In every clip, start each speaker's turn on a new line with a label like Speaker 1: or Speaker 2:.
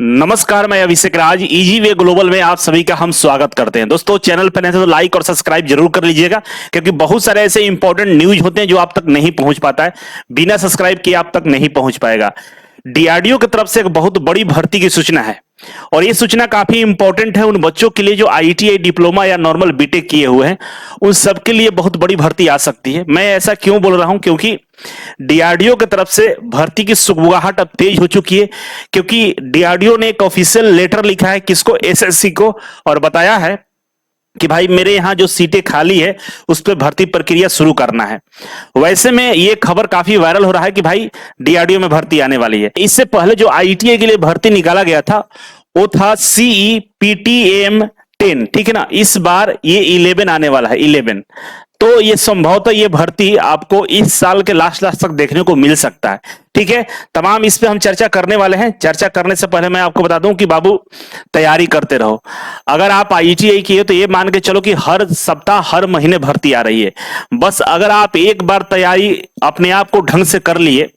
Speaker 1: नमस्कार, मैं अभिषेक राज। Easy way global में आप सभी का हम स्वागत करते हैं। दोस्तों, चैनल पर नए हैं तो लाइक और सब्सक्राइब जरूर कर लीजिएगा, क्योंकि बहुत सारे ऐसे इंपॉर्टेंट न्यूज होते हैं जो आप तक नहीं पहुंच पाता है, बिना सब्सक्राइब किए आप तक नहीं पहुंच पाएगा। डीआरडीओ की तरफ से एक बहुत बड़ी भर्ती की सूचना है, और ये सूचना काफी इंपॉर्टेंट है उन बच्चों के लिए जो आईटीआई डिप्लोमा या नॉर्मल बीटेक किए हुए हैं। उन सबके लिए बहुत बड़ी भर्ती आ सकती है। मैं ऐसा क्यों बोल रहा हूं? क्योंकि डीआरडीओ की तरफ से भर्ती की सुगबुगाहट अब तेज हो चुकी है, क्योंकि डीआरडीओ ने एक ऑफिशियल लेटर लिखा है किसको, एसएससी को, और बताया है कि भाई मेरे यहां जो सीटें खाली है उस पर भर्ती प्रक्रिया शुरू करना है। वैसे में ये खबर काफी वायरल हो रहा है कि भाई डीआरडीओ में भर्ती आने वाली है। इससे पहले जो आईटीआई के लिए भर्ती निकाला गया था वो था सीईपीटीएम 10, ठीक है ना। इस बार ये 11 आने वाला है, 11। तो ये संभवतः ये भर्ती आपको इस साल के लास्ट तक देखने को मिल सकता है, ठीक है। तमाम इस पे हम चर्चा करने वाले हैं। चर्चा करने से पहले मैं आपको बता दूं कि बाबू, तैयारी करते रहो। अगर आप आईटीआई किए तो ये मान के चलो कि हर सप्ताह हर महीने भर्ती आ रही है। बस अगर आप एक बार तैयारी अपने आप को ढंग से कर लिए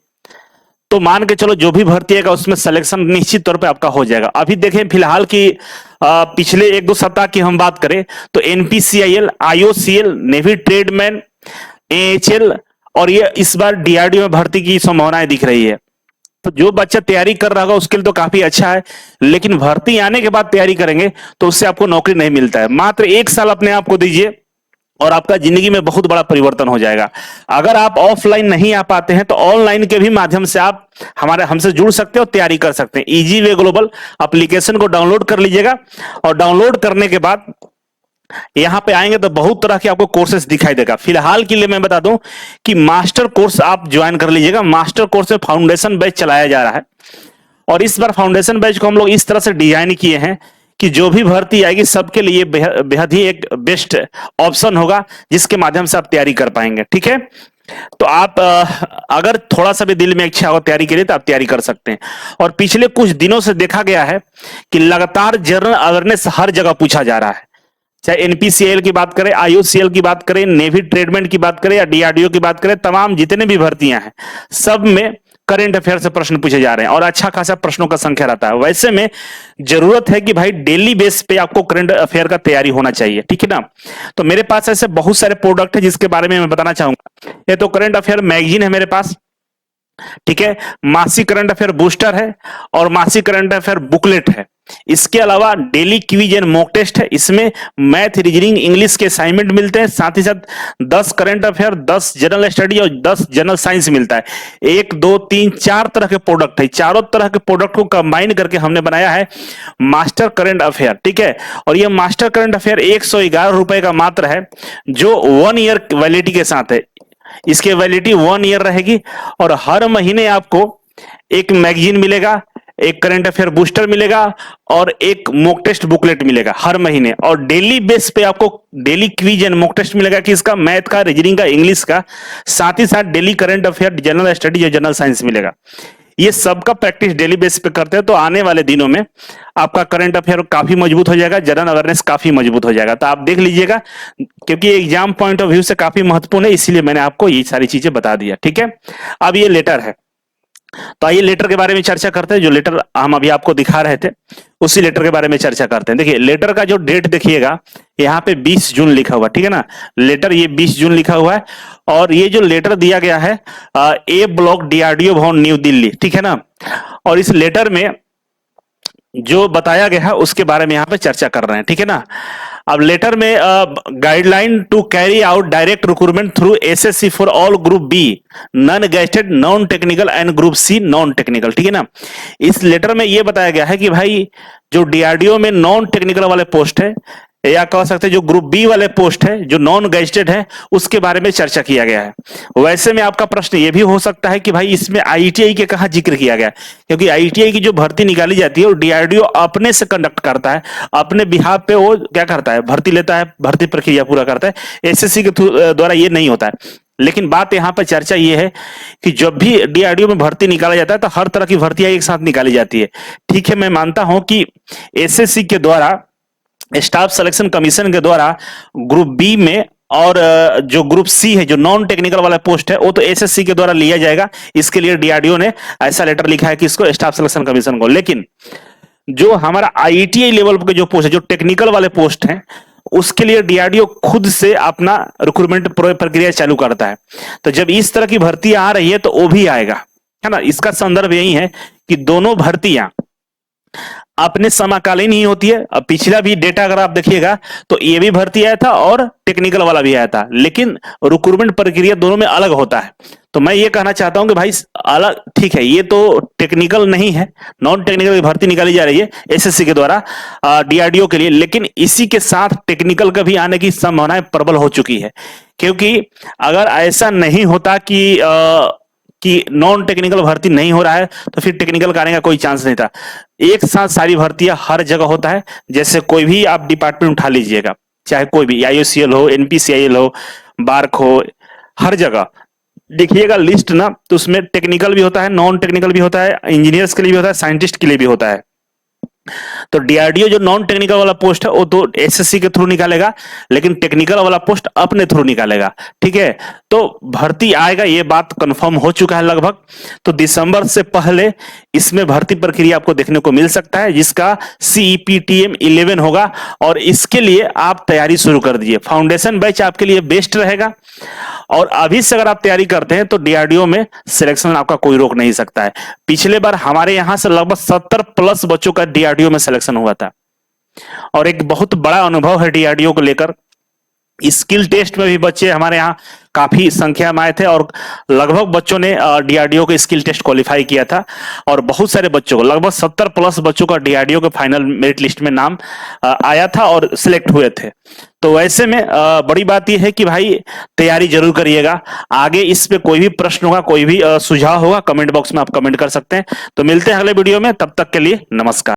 Speaker 1: तो मान के चलो जो भी भर्ती आएगा उसमें सिलेक्शन निश्चित तौर पे आपका हो जाएगा। अभी देखें फिलहाल की पिछले 1-2 सप्ताह की हम बात करें तो एनपीसीआईएल, आईओसीएल, नेवी ट्रेडमैन, एएचएल और ये इस बार डीआरडीओ में भर्ती की संभावनाएं दिख रही है। तो जो बच्चा तैयारी कर रहा होगा उसके लिए तो काफी अच्छा है, लेकिन भर्ती आने के बाद तैयारी करेंगे तो उससे आपको नौकरी नहीं मिलता है। मात्र 1 साल अपने आप को दीजिए और आपका जिंदगी में बहुत बड़ा परिवर्तन हो जाएगा। अगर आप ऑफलाइन नहीं आ पाते हैं तो ऑनलाइन के भी माध्यम से आप हमसे जुड़ सकते हो, तैयारी कर सकते हैं। इजी वे ग्लोबल एप्लीकेशन को डाउनलोड कर लीजिएगा, और डाउनलोड करने के बाद यहां पे आएंगे तो बहुत तरह के आपको कोर्सेस दिखाई देगा। फिलहाल के लिए मैं बता दूं कि मास्टर कोर्स आप ज्वाइन कर लीजिएगा। मास्टर कोर्स में फाउंडेशन बैच चलाया जा रहा है, और इस बार फाउंडेशन बैच को हम लोग इस तरह से डिजाइन किए हैं कि जो भी भर्ती आएगी सबके लिए बेहद ही एक बेस्ट ऑप्शन होगा, जिसके माध्यम से आप तैयारी कर पाएंगे, ठीक है। तो आप अगर थोड़ा सा भी दिल में इच्छा हो तैयारी के लिए तो आप तैयारी कर सकते हैं। और पिछले कुछ दिनों से देखा गया है कि लगातार जनरल अवेयरनेस हर जगह पूछा जा रहा है, चाहे एनपीसीएल की बात करें, आईओसीएल की बात करें, नेवी ट्रेडमेंट की बात करें या डीआरडीओ की बात करें, तमाम जितने भी भर्तियां हैं सब में करंट अफेयर से प्रश्न पूछे जा रहे हैं, और अच्छा खासा प्रश्नों का संख्या रहता है। वैसे में जरूरत है कि भाई डेली बेस पे आपको करंट अफेयर का तैयारी होना चाहिए, ठीक है ना। तो मेरे पास ऐसे बहुत सारे प्रोडक्ट है जिसके बारे में मैं बताना चाहूंगा। ये तो करंट अफेयर मैगजीन है मेरे पास, ठीक है। मासिक करंट अफेयर बूस्टर है और मासिक करंट अफेयर बुकलेट है। इसके अलावा daily quiz and mock test है। इसमें मैथ, रीजनिंग, इंग्लिश के असाइनमेंट मिलते हैं, साथ ही साथ 10 करंट अफेयर, 10 जनरल स्टडी और 10 जनरल साइंस मिलता है। 1, 2, 3, 4 तरह के प्रोडक्ट है। चारों तरह के प्रोडक्ट को कंबाइन करके हमने बनाया है मास्टर करंट अफेयर, ठीक है। और यह मास्टर करंट अफेयर 111 रुपए का मात्र है, जो 1 ईयर वैलिडिटी के साथ है। इसकी वैलिडिटी 1 ईयर रहेगी, और हर महीने आपको एक मैगजीन मिलेगा, एक करंट अफेयर बूस्टर मिलेगा और एक मॉक टेस्ट बुकलेट मिलेगा हर महीने। और डेली बेस पे आपको daily quiz and mock test मिलेगा, कि इसका मैथ का, रीजनिंग का, इंग्लिश का, साथ ही साथ daily current affair, general study और जनरल साइंस मिलेगा। ये सबका प्रैक्टिस डेली बेस पे करते हैं, तो आने वाले दिनों में आपका करंट अफेयर काफी मजबूत हो जाएगा, जनरल अवेयरनेस काफी मजबूत हो जाएगा। तो आप देख लीजिएगा, क्योंकि एग्जाम पॉइंट ऑफ व्यू से काफी महत्वपूर्ण है, इसीलिए मैंने आपको ये सारी चीजें बता दिया, ठीक है। अब ये लेटर है, तो आइए लेटर के बारे में चर्चा करते हैं। जो लेटर हम अभी आपको दिखा रहे थे उसी लेटर के बारे में चर्चा करते हैं। देखिए लेटर का जो डेट देखिएगा, यहाँ पे 20 जून लिखा हुआ, ठीक है ना। लेटर ये 20 जून लिखा हुआ है, और ये जो लेटर दिया गया है ए ब्लॉक, डीआरडीओ भवन, न्यू दिल्ली, ठीक है ना। और इस लेटर में जो बताया गया है उसके बारे में यहाँ पे चर्चा कर रहे हैं, ठीक है ना। अब लेटर में guideline to carry out direct recruitment through SSC for all group B, non gazetted, non technical and group C non technical, ठीक है ना। इस लेटर में यह बताया गया है कि भाई जो डीआरडीओ में नॉन टेक्निकल वाले पोस्ट है, या कह सकते हैं जो ग्रुप बी वाले पोस्ट है, जो नॉन गेस्टेड है, उसके बारे में चर्चा किया गया है। वैसे में आपका प्रश्न यह भी हो सकता है कि भाई इसमें आईटीआई के कहां जिक्र किया गया, क्योंकि आईटीआई की जो भर्ती निकाली जाती है वो डीआरडीओ अपने से कंडक्ट करता है, अपने बिहाफ पे वो क्या करता है, भर्ती लेता है, भर्ती प्रक्रिया पूरा करता है। एसएससी के द्वारा ये नहीं होता है। लेकिन बात यहां पर चर्चा ये है कि जब भी डीआरडीओ में भर्ती निकाला जाता है तो हर तरह की भर्तियां एक साथ निकाली जाती है, ठीक है। मैं मानता हूं कि एसएससी के द्वारा, स्टाफ सिलेक्शन कमीशन के द्वारा ग्रुप बी में और जो ग्रुप सी है, जो नॉन टेक्निकल वाला पोस्ट है, वो तो एसएससी के द्वारा लिया जाएगा। इसके लिए डीआरडीओ ने ऐसा लेटर लिखा है कि इसको स्टाफ सिलेक्शन कमीशन को। लेकिन जो हमारा आईटीआई लेवल के जो पोस्ट है, जो टेक्निकल वाले पोस्ट हैं, उसके लिए डीआरडीओ खुद से अपना रिक्रूटमेंट प्रक्रिया चालू करता है। तो जब इस तरह की भर्तियां आ रही है तो वो भी आएगा, है ना। इसका संदर्भ यही है कि दोनों भर्तियां अपने समकालीन ही होती है। अब पिछला भी डेटा अगर आप देखिएगा तो ये भी भर्ती आया था और टेक्निकल वाला भी आया था, लेकिन रिक्रूटमेंट प्रक्रिया दोनों में अलग होता है। तो मैं ये कहना चाहता हूं कि भाई अलग ठीक है, ये तो टेक्निकल नहीं है, नॉन टेक्निकल की भर्ती निकाली जा रही है एसएससी के द्वारा डीआरडीओ के लिए, लेकिन इसी के साथ टेक्निकल का भी आने की संभावनाएं प्रबल हो चुकी है। क्योंकि अगर ऐसा नहीं होता कि नॉन टेक्निकल भर्ती नहीं हो रहा है तो फिर टेक्निकल का आने का कोई चांस नहीं था। एक साथ सारी भर्तियां हर जगह होता है। जैसे कोई भी आप डिपार्टमेंट उठा लीजिएगा, चाहे कोई भी आईओसीएल हो, एनपीसीआईएल हो, बार्क हो, हर जगह देखिएगा लिस्ट ना, तो उसमें टेक्निकल भी होता है, नॉन टेक्निकल भी होता है, इंजीनियर्स के लिए भी होता है, साइंटिस्ट के लिए भी होता है। तो डीआरडीओ जो नॉन टेक्निकल वाला पोस्ट है वो तो एसएससी के थ्रू निकालेगा, लेकिन टेक्निकल वाला पोस्ट अपने थ्रू निकालेगा। ठीक है, तो भर्ती आएगा, ये बात कंफर्म हो चुका है लगभग। तो दिसंबर से पहले इसमें भर्ती प्रक्रिया आपको देखने को मिल सकता है, जिसका सीईपीटीएम 11 होगा। और इसके लिए आप तैयारी शुरू कर दीजिए। फाउंडेशन बैच आपके लिए बेस्ट रहेगा, और अभी से अगर आप तैयारी करते हैं तो डीआरडीओ में सिलेक्शन आपका कोई रोक नहीं सकता है। पिछले बार हमारे यहां से लगभग 70 प्लस बच्चों का डीआरडीओ में सिलेक्शन हुआ था, और एक बहुत बड़ा अनुभव है डीआरडीओ को लेकर। स्किल टेस्ट में भी बच्चे हमारे यहाँ काफी संख्या में आए थे, और लगभग बच्चों ने डीआरडीओ के स्किल टेस्ट क्वालिफाई किया था। और बहुत सारे बच्चों को, लगभग 70 प्लस बच्चों का डीआरडीओ के फाइनल मेरिट लिस्ट में नाम आया था और सिलेक्ट हुए थे। तो ऐसे में बड़ी बात यह है कि भाई तैयारी जरूर करिएगा। आगे इस पे कोई भी प्रश्न होगा, कोई भी सुझाव होगा, कमेंट बॉक्स में आप कमेंट कर सकते हैं। तो मिलते हैं अगले वीडियो में, तब तक के लिए नमस्कार।